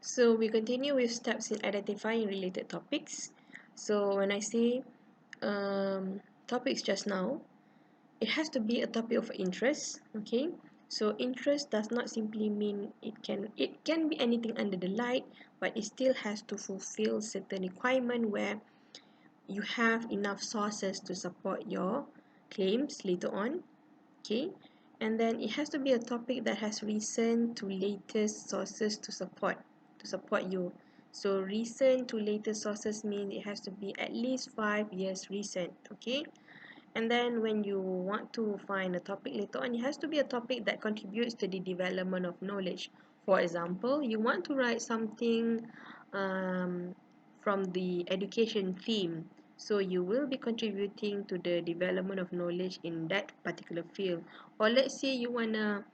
So we continue with steps in identifying related topics. So when I say topics just now, it has to be a topic of interest. Okay, so interest does not simply mean it can be anything under the light, but it still has to fulfill certain requirement where you have enough sources to support your claims later on. Okay, and then it has to be a topic that has recent to latest sources to support you. So recent to latest sources means it has to be at least 5 years recent. Okay, and then when you want to find a topic later on, it has to be a topic that contributes to the development of knowledge. For example, you want to write something um, from the education theme. So you will be contributing to the development of knowledge in that particular field. Or let's say you want to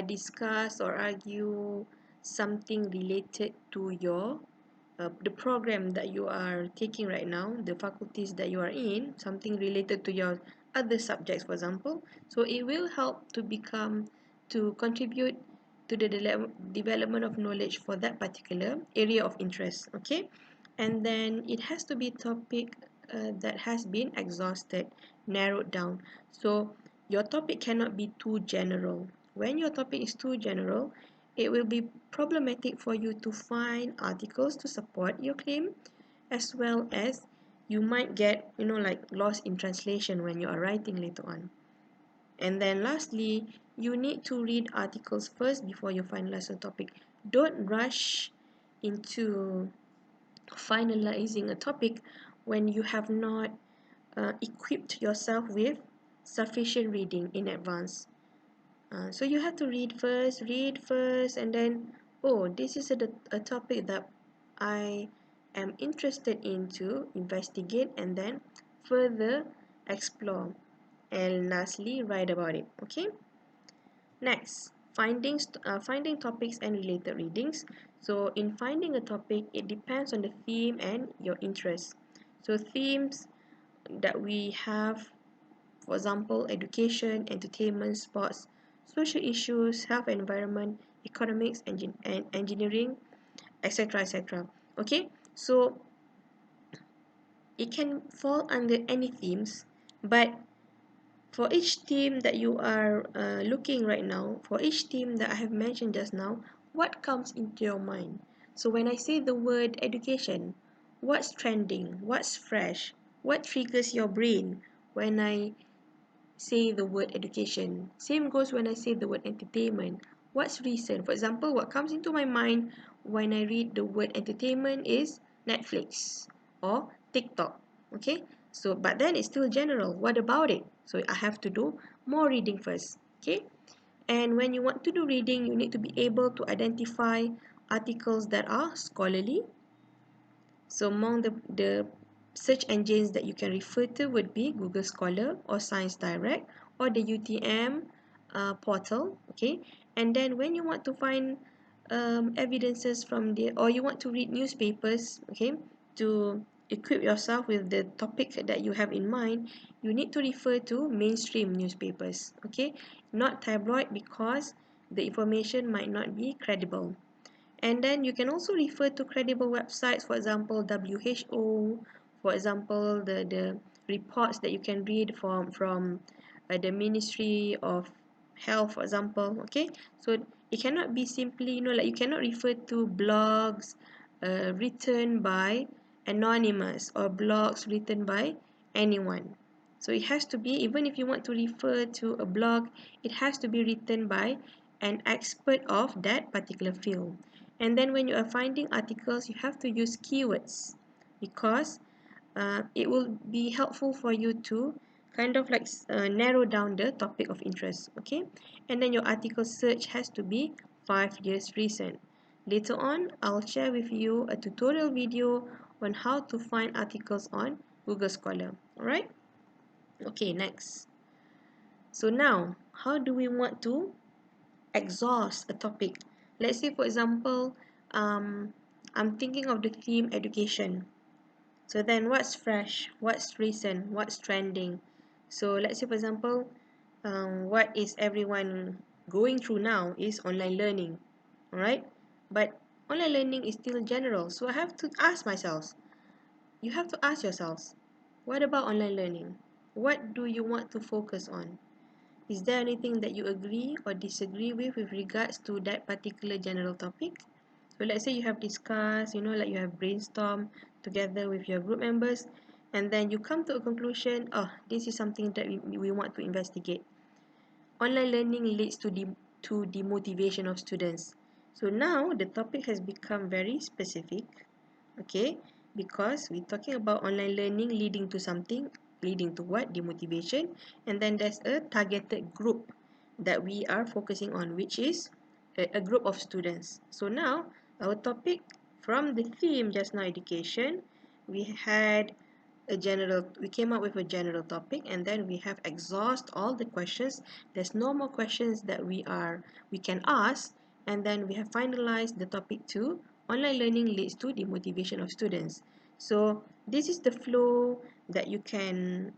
discuss or argue something related to the program that you are taking right now, the faculties that you are in, something related to your other subjects, for example. So it will help to contribute to the development of knowledge for that particular area of interest. Okay, and then it has to be topic that has been exhausted, narrowed down. So your topic cannot be too general. When your topic is too general, it will be problematic for you to find articles to support your claim, as well as you might get, like lost in translation when you are writing later on. And then lastly, you need to read articles first before you finalize a topic. Don't rush into finalizing a topic when you have not equipped yourself with sufficient reading in advance. So you have to read first, and then, oh, this is a topic that I am interested in to investigate and then further explore. And lastly, write about it. Okay. Next, finding topics and related readings. So in finding a topic, it depends on the theme and your interest. So themes that we have, for example, education, entertainment, sports, social issues, health and environment, economics, and engineering, etc. etc. Okay, so it can fall under any themes, but for each theme that you are looking right now, for each theme that I have mentioned just now, what comes into your mind? So when I say the word education, what's trending? What's fresh? What triggers your brain when I say the word education? Same goes when I say the word entertainment. What's recent? For example, what comes into my mind when I read the word entertainment is Netflix or TikTok. Okay, so but then it's still general. What about it? So I have to do more reading first. Okay, and when you want to do reading, you need to be able to identify articles that are scholarly. So among the search engines that you can refer to would be Google Scholar or Science Direct or the UTM portal. Okay, and then when you want to find evidences from or you want to read newspapers, okay, to equip yourself with the topic that you have in mind, you need to refer to mainstream newspapers. Okay, not tabloid, because the information might not be credible. And then you can also refer to credible websites, for example, WHO, for example, the reports that you can read from the Ministry of Health, for example. Okay, so it cannot be simply, like you cannot refer to blogs written by anonymous or blogs written by anyone. So it has to be, even if you want to refer to a blog, it has to be written by an expert of that particular field. And then when you are finding articles, you have to use keywords, because it will be helpful for you to kind of like narrow down the topic of interest. Okay, and then your article search has to be 5 years recent. Later on, I'll share with you a tutorial video on how to find articles on Google Scholar. Alright, okay, next. So now, how do we want to exhaust a topic? Let's say, for example, I'm thinking of the theme education. So then what's fresh, what's recent, what's trending? So let's say, for example, what is everyone going through now is online learning. Alright, but Online learning is still general, so I have to ask myself. You have to ask yourselves, what about online learning? What do you want to focus on? Is there anything that you agree or disagree with regards to that particular general topic? So let's say you have discussed, like you have brainstormed together with your group members, and then you come to a conclusion, oh, this is something that we want to investigate. Online learning leads to demotivation of students. So now the topic has become very specific, okay, because we're talking about online learning leading to something, leading to what? Demotivation. And then there's a targeted group that we are focusing on, which is a group of students. So now our topic, from the theme just now, education, we had we came up with a general topic, and then we have exhaust all the questions. There's no more questions that we can ask, and then we have finalized the topic 2. Online learning leads to the motivation of students. So this is the flow that you can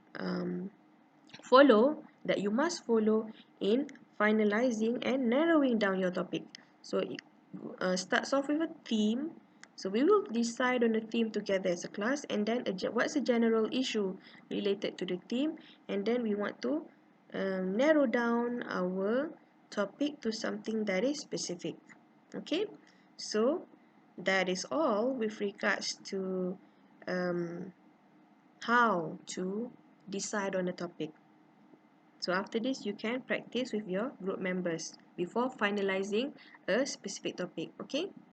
follow, that you must follow in finalizing and narrowing down your topic. So it starts off with a theme. So we will decide on the theme together as a class, and then what's a general issue related to the theme, and then we want to narrow down our topic to something that is specific. Okay, so that is all with regards to um, how to decide on a topic. So after this, you can practice with your group members before finalizing a specific topic. Okay?